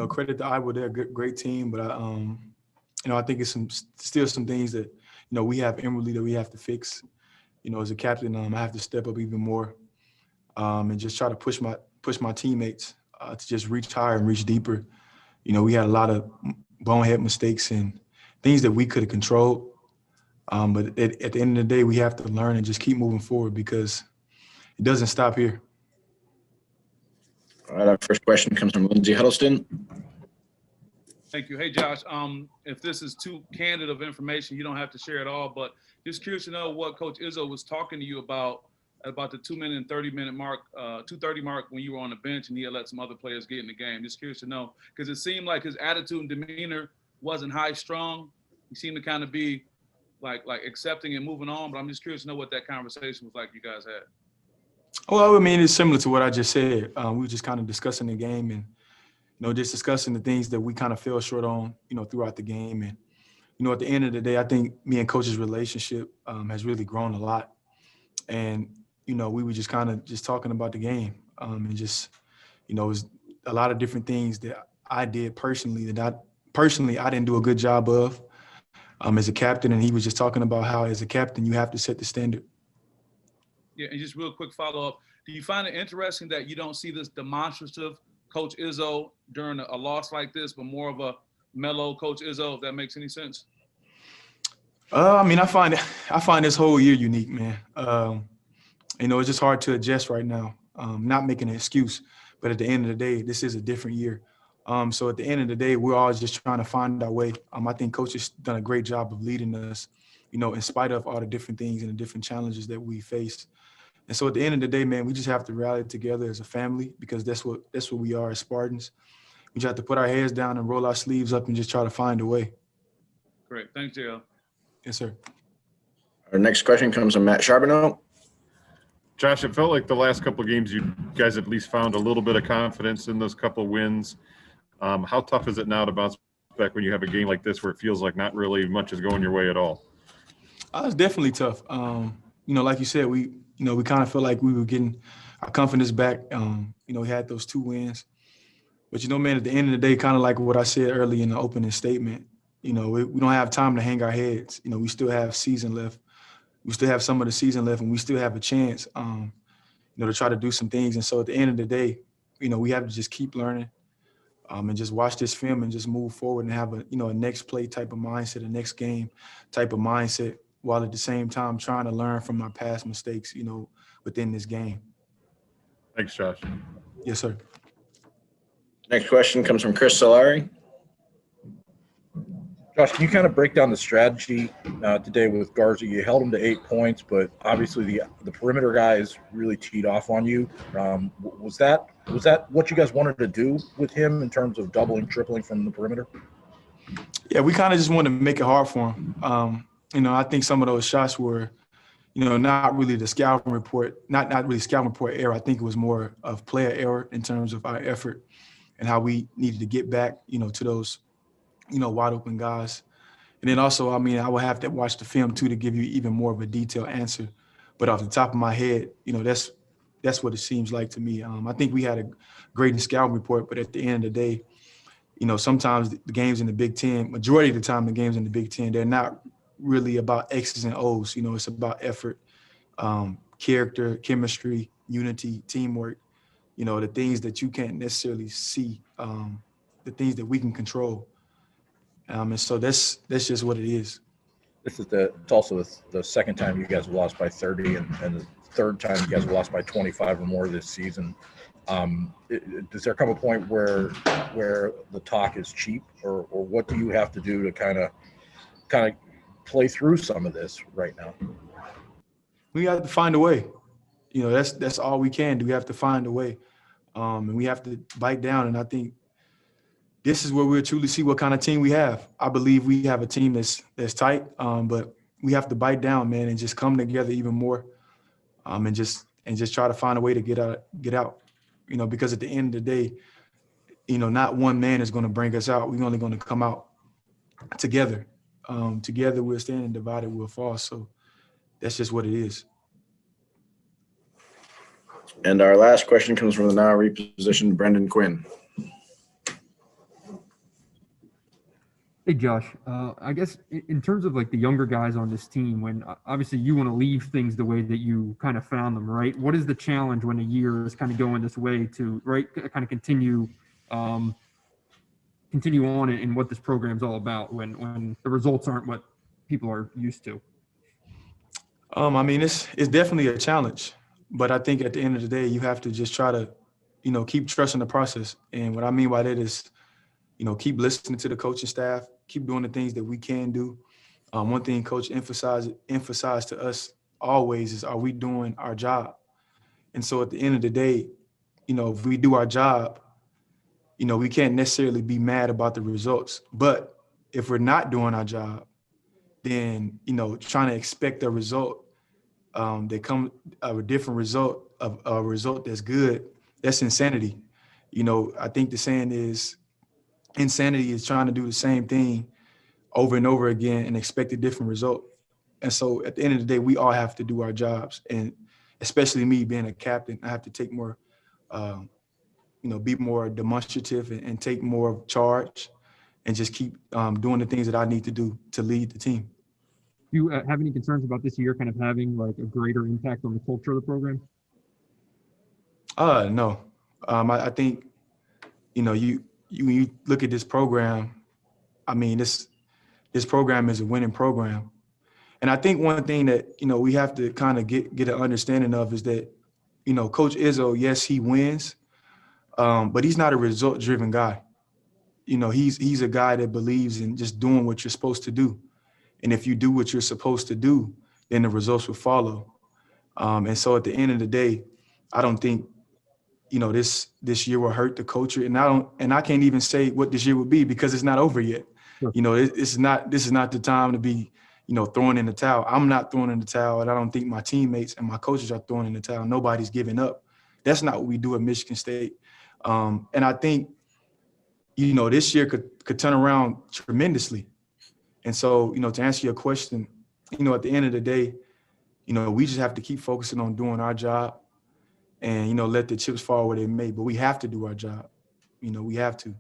credit to Iowa. They're a good, great team, but I think it's still some things that, we have inwardly that we have to fix. As a captain, I have to step up even more and just try to push my teammates to just reach higher and reach deeper. We had a lot of bonehead mistakes and things that we could have controlled. But at the end of the day, we have to learn and just keep moving forward because it doesn't stop here. All right, our first question comes from Lindsay Huddleston. Thank you. Hey, Josh, if this is too candid of information, you don't have to share it all, but just curious to know what Coach Izzo was talking to you about the 2 minute and 30-minute mark, 2:30 mark when you were on the bench and he had let some other players get in the game. Just curious to know, because it seemed like his attitude and demeanor wasn't high strong. He seemed to kind of be like accepting and moving on, but I'm just curious to know what that conversation was like you guys had. Well, I mean, it's similar to what I just said. We were just kind of discussing the game and, just discussing the things that we kind of fell short on, throughout the game. And, at the end of the day, I think me and Coach's relationship has really grown a lot. And, we were just kind of just talking about the game and just, it was a lot of different things that I did personally that I didn't do a good job of as a captain. And he was just talking about how as a captain, you have to set the standard. Yeah, and just real quick follow-up. Do you find it interesting that you don't see this demonstrative Coach Izzo during a loss like this, but more of a mellow Coach Izzo, if that makes any sense? I mean, I find this whole year unique, man. It's just hard to adjust right now. Not making an excuse, but at the end of the day, this is a different year. So at the end of the day, we're all just trying to find our way. I think Coach has done a great job of leading us, in spite of all the different things and the different challenges that we face. And so at the end of the day, man, we just have to rally together as a family because that's what we are as Spartans. We just have to put our heads down and roll our sleeves up and just try to find a way. Great. Thanks, JL. Yes, sir. Our next question comes from Matt Charbonneau. Josh, it felt like the last couple of games you guys at least found a little bit of confidence in those couple of wins. How tough is it now to bounce back when you have a game like this where it feels like not really much is going your way at all? It's definitely tough. Like you said, we kind of feel like we were getting our confidence back. We had those 2 wins. But, man, at the end of the day, kind of like what I said early in the opening statement, we don't have time to hang our heads. We still have season left. We still have some of the season left, and we still have a chance, to try to do some things. And so at the end of the day, we have to just keep learning and just watch this film and just move forward and have a next play type of mindset, a next game type of mindset, while at the same time trying to learn from our past mistakes, within this game. Thanks, Josh. Yes, sir. Next question comes from Chris Solari. Josh, can you kind of break down the strategy today with Garza? You held him to 8 points, but obviously the perimeter guys really teed off on you. Was that what you guys wanted to do with him in terms of doubling, tripling from the perimeter? Yeah, we kind of just wanted to make it hard for him. I think some of those shots were, not really the scouting report, not really scouting report error. I think it was more of player error in terms of our effort and how we needed to get back, to those, wide open guys. And then also, I will have to watch the film too to give you even more of a detailed answer. But off the top of my head, that's what it seems like to me. I think we had a great scouting report, but at the end of the day, sometimes the games in the Big Ten, majority of the time the games in the Big Ten, they're not really about X's and O's. It's about effort, character, chemistry, unity, teamwork, the things that you can't necessarily see, the things that we can control. And so that's just what it is. It's also the second time you guys have lost by 30 and the third time you guys have lost by 25 or more this season. Does there come a point where the talk is cheap, or what do you have to do to kind of play through some of this right now? We have to find a way. That's all we can do. We have to find a way, and we have to bite down. And I think this is where we'll truly see what kind of team we have. I believe we have a team that's tight, but we have to bite down, man, and just come together even more, and just try to find a way to get out. Because at the end of the day, not one man is going to bring us out. We're only going to come out together. Together we'll stand, and divided we'll fall. So that's just what it is. And our last question comes from the now repositioned Brendan Quinn. Hey Josh, I guess in terms of like the younger guys on this team, when obviously you want to leave things the way that you kind of found them, right? What is the challenge when a year is kind of going this way to kind of continue on in what this program's all about when the results aren't what people are used to? I mean, it's definitely a challenge, but I think at the end of the day, you have to just try to, keep trusting the process. And what I mean by that is, keep listening to the coaching staff, keep doing the things that we can do. One thing Coach emphasized to us always is, are we doing our job? And so at the end of the day, if we do our job, we can't necessarily be mad about the results. But if we're not doing our job, then, trying to expect a result that come a different result, of a result that's good, that's insanity. I think the saying is, insanity is trying to do the same thing over and over again and expect a different result. And so at the end of the day, we all have to do our jobs. And especially me being a captain, I have to take more, be more demonstrative and take more charge and just keep doing the things that I need to do to lead the team. Do you have any concerns about this year kind of having like a greater impact on the culture of the program? No. I think, when you look at this program, I mean, this program is a winning program. And I think one thing that, we have to kind of get an understanding of is that, Coach Izzo, yes, he wins, but he's not a result-driven guy. He's a guy that believes in just doing what you're supposed to do. And if you do what you're supposed to do, then the results will follow. And so at the end of the day, I don't think, this year will hurt the culture. And I can't even say what this year will be because it's not over yet. Sure. This is not the time to be, throwing in the towel. I'm not throwing in the towel, and I don't think my teammates and my coaches are throwing in the towel. Nobody's giving up. That's not what we do at Michigan State. And I think, this year could turn around tremendously. And so, to answer your question, at the end of the day, we just have to keep focusing on doing our job and, let the chips fall where they may. But we have to do our job. We have to.